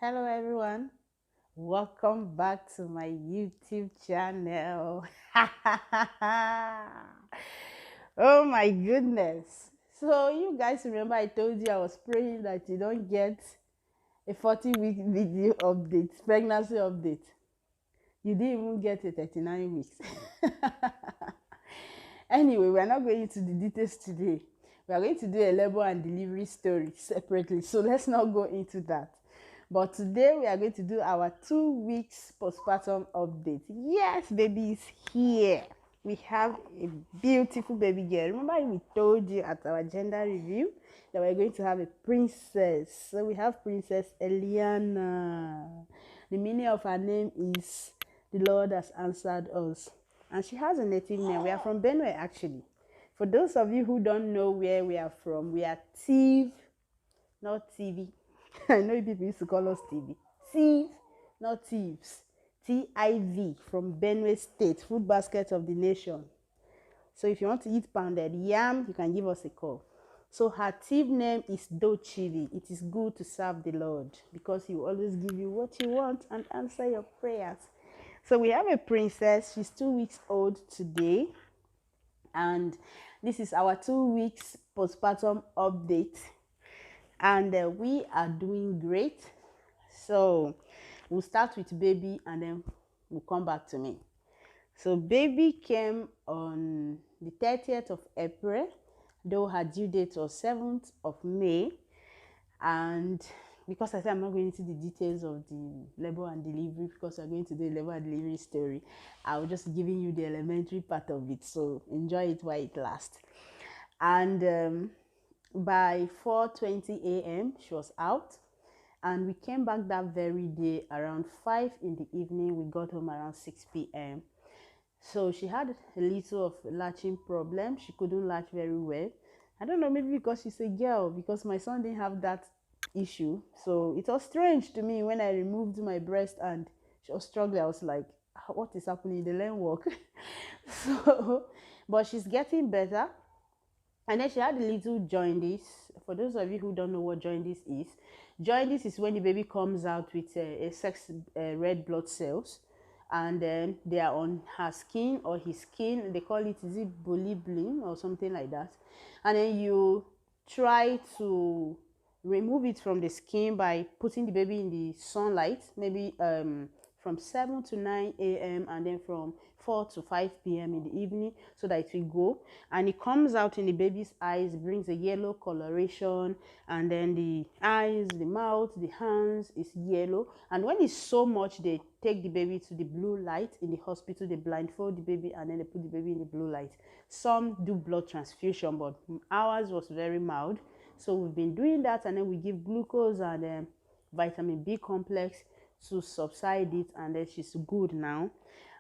Hello everyone, welcome back to my YouTube channel. Oh my goodness. So you guys remember I told you I was praying that you don't get a 40-week video update, pregnancy update. You didn't even get a 39 weeks. Anyway, we are not going into the details today. We are going to do a labor and delivery story separately, so let's not go into that. But today we are going to do our 2 weeks postpartum update. Yes, baby is here. We have a beautiful baby girl. Remember we told you at our gender review that we're going to have a princess. So we have Princess Eliana. The meaning of her name is the Lord has answered us. And she has a native name. We are from Benue actually. For those of you who don't know where we are from, we are Tiv, not TV. I know people used to call us TV. Tiv, not thieves. TIV from Benue State, food basket of the nation. So if you want to eat pounded yam, you can give us a call. So her Tiv name is Dochivi. It is good to serve the Lord because he will always give you what you want and answer your prayers. So we have a princess. She's 2 weeks old today. And this is our 2 weeks postpartum update. And we are doing great. So we'll start with baby and then we'll come back to me. So baby came on the 30th of April, though her due date was 7th of May. And because I said I'm not going into the details of the labor and delivery because we're going to do a labor and delivery story, I'll just giving you the elementary part of it. So enjoy it while it lasts. And by 4:20 a.m. she was out, and we came back that very day around 5 in the evening. We got home around 6 p.m. So she had a little of latching problem. She couldn't latch very well. I don't know, maybe because she's a girl, because my son didn't have that issue. So it was strange to me when I removed my breast and she was struggling. I was like, what is happening? The leg work. So, but she's getting better. And then she had a little jaundice. For those of you who don't know what jaundice is when the baby comes out with a sex red blood cells, and then they are on her skin or his skin. They call it, is it buliblim or something like that? And then you try to remove it from the skin by putting the baby in the sunlight, maybe from 7 to 9 a.m. and then from 4 to 5 p.m. in the evening, so that it will go. And it comes out in the baby's eyes, brings a yellow coloration, and then the eyes, the mouth, the hands is yellow. And when it's so much, they take the baby to the blue light in the hospital. They blindfold the baby and then they put the baby in the blue light. Some do blood transfusion, but ours was very mild. So we've been doing that, and then we give glucose and vitamin B complex to subside it, and then she's good now.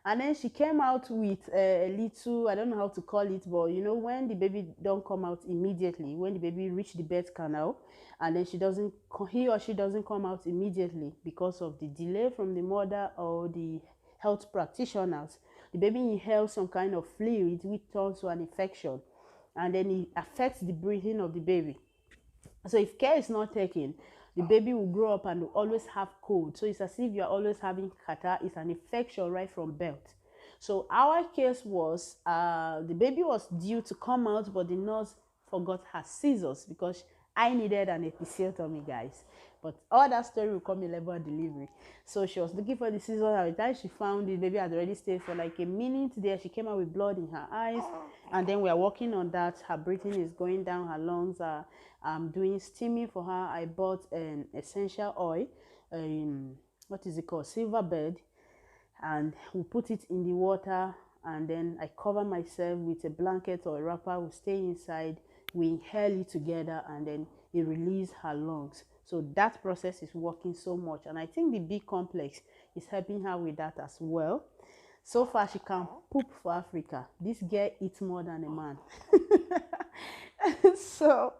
And then she came out with a little, I don't know how to call it, but you know, when the baby don't come out immediately, when the baby reach the birth canal, and then he or she doesn't come out immediately because of the delay from the mother or the health practitioners, the baby inhales some kind of fluid which turns to an infection, and then it affects the breathing of the baby. So if care is not taken, the baby will grow up and will always have cold. So it's as if you're always having catarrh. It's an infection right from birth. So our case was the baby was due to come out, but the nurse forgot her scissors because I needed an episiotomy, guys. But all that story will come in labor and delivery. So she was looking for the scissors. By the time she found it, baby had already stayed for like a minute there. She came out with blood in her eyes, and then we are working on that. Her breathing is going down. Her lungs are doing steaming for her. I bought an essential oil, what is it called, silverbird, and we put it in the water, and then I cover myself with a blanket or a wrapper. We stay inside, we inhale it together, and then it releases her lungs. So that process is working so much, and I think the B complex is helping her with that as well. So far she can poop for Africa. This girl eats more than a man. So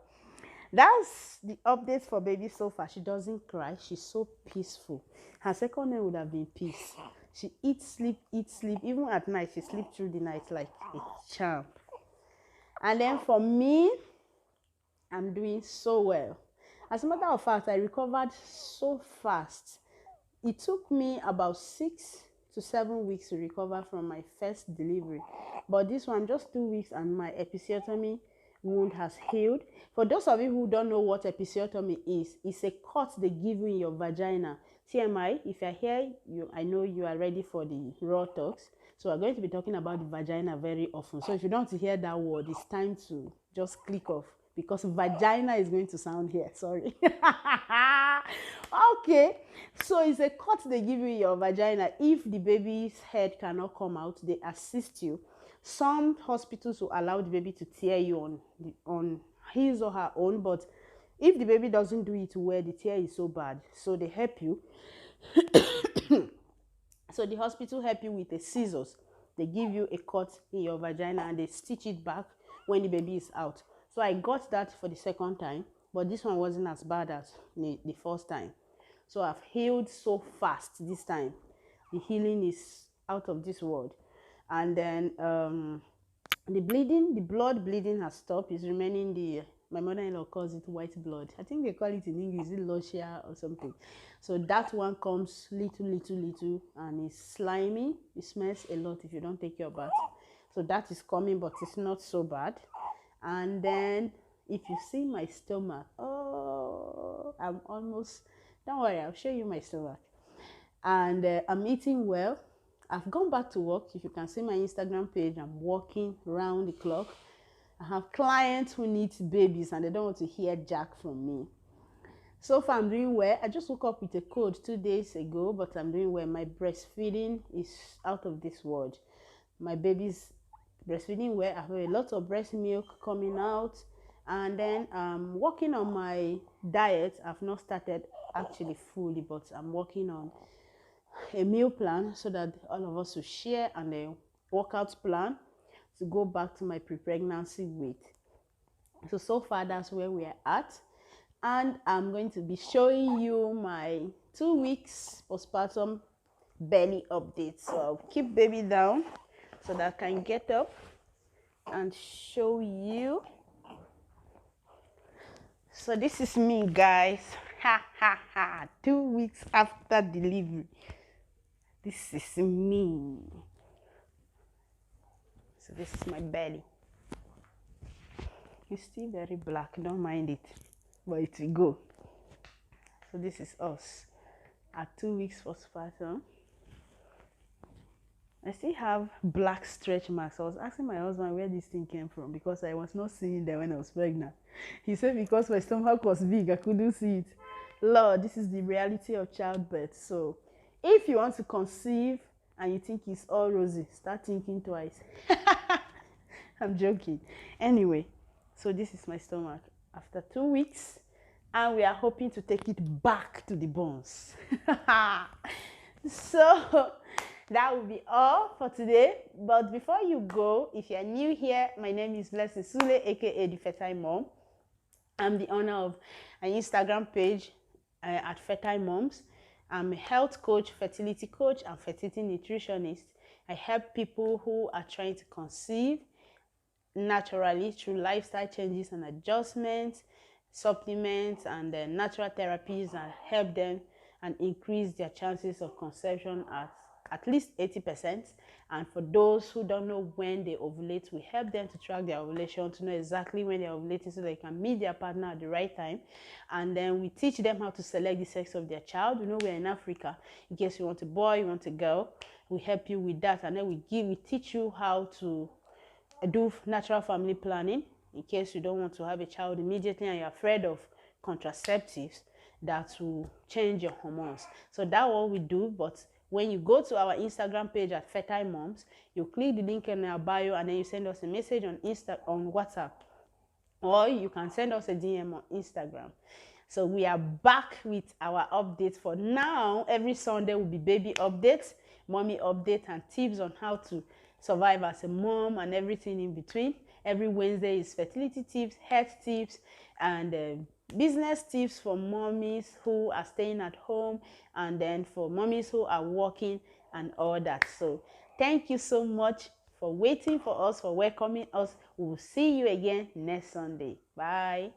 that's the update for baby so far. She doesn't cry. She's so peaceful. Her second name would have been Peace. She eats, sleep, eats, sleep. Even at night, she sleeps through the night like a charm. And then for me, I'm doing so well. As a matter of fact, I recovered so fast. It took me about 6 to 7 weeks to recover from my first delivery, but this one just 2 weeks and my episiotomy wound has healed. For those of you who don't know what episiotomy is, it's a cut they give you in your vagina. TMI, if you're here, I know you are ready for the raw talks. So we're going to be talking about the vagina very often. So if you don't want to hear that word, it's time to just click off, because vagina is going to sound here. Sorry. Okay, so it's a cut they give you in your vagina. If the baby's head cannot come out, they assist you. Some hospitals will allow the baby to tear you on his or her own, but if the baby doesn't do it well, the tear is so bad, so they help you. So the hospital help you with the scissors. They give you a cut in your vagina and they stitch it back when the baby is out. So I got that for the second time, but this one wasn't as bad as the first time. So I've healed so fast this time. The healing is out of this world. And then the blood bleeding has stopped. It's remaining my mother-in-law calls it white blood. I think they call it in English, is it lotia or something? So that one comes little, and it's slimy. It smells a lot if you don't take your bath. So that is coming, but it's not so bad. And then if you see my stomach, oh, I'm almost, don't worry, I'll show you my stomach. And I'm eating well. I've gone back to work. If you can see my Instagram page, I'm working round the clock. I have clients who need babies and they don't want to hear jack from me. So far, I'm doing well. I just woke up with a cold 2 days ago, but I'm doing well. My breastfeeding is out of this world. My baby's breastfeeding well. I have a lot of breast milk coming out. And then I'm working on my diet. I've not started actually fully, but I'm working on a meal plan so that all of us will share, and a workout plan to go back to my pre-pregnancy weight. So far that's where we are at, and I'm going to be showing you my 2 weeks postpartum belly update. So I'll keep baby down so that I can get up and show you. So this is me, guys. 2 weeks after delivery. This is me. So this is my belly. It's still very black, don't mind it, but it will go. So this is us at 2 weeks postpartum. I still have black stretch marks. I was asking my husband where this thing came from because I was not seeing them when I was pregnant. He said because my stomach was big, I couldn't see it. Lord, this is the reality of childbirth. So if you want to conceive and you think it's all rosy, start thinking twice. I'm joking. Anyway, so this is my stomach after 2 weeks, and we are hoping to take it back to the bones. So that will be all for today. But before you go, if you are new here, my name is Blessing Sule, aka the Fertile Mom. I'm the owner of an Instagram page at Fertile Moms. I'm a health coach, fertility coach, and fertility nutritionist. I help people who are trying to conceive naturally through lifestyle changes and adjustments, supplements, and natural therapies, and help them and increase their chances of conception at least 80%. And for those who don't know when they ovulate, we help them to track their ovulation, to know exactly when they're ovulating so they can meet their partner at the right time. And then we teach them how to select the sex of their child. You know, we're in Africa. In case you want a boy, you want a girl, we help you with that. And then we teach you how to do natural family planning in case you don't want to have a child immediately and you're afraid of contraceptives that will change your hormones. So that's what we do. But when you go to our Instagram page at Fertile Moms, you click the link in our bio and then you send us a message on WhatsApp, or you can send us a DM on Instagram. So we are back with our updates. For now, every Sunday will be baby updates, mommy update, and tips on how to survive as a mom and everything in between. Every Wednesday is fertility tips, health tips, and business tips for mommies who are staying at home, and then for mommies who are working and all that. So thank you so much for waiting for us, for welcoming us. We will see you again next Sunday. Bye.